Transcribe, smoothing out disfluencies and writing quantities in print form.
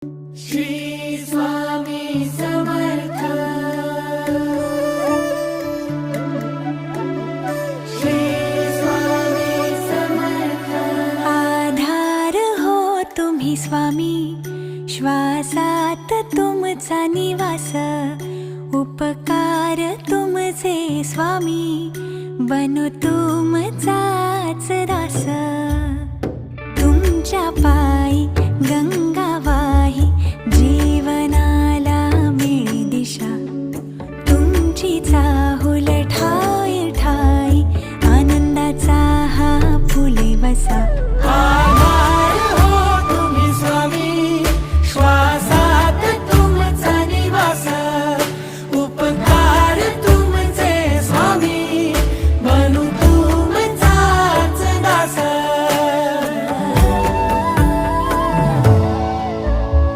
श्री स्वामी समर्थ। श्री स्वामी समर्थ। आधार हो तुम्ही स्वामी, श्वासात तुमचा निवास, उपकार तुमचे स्वामी, बनो तुमचाच दास. तुमच्या पायी गंगा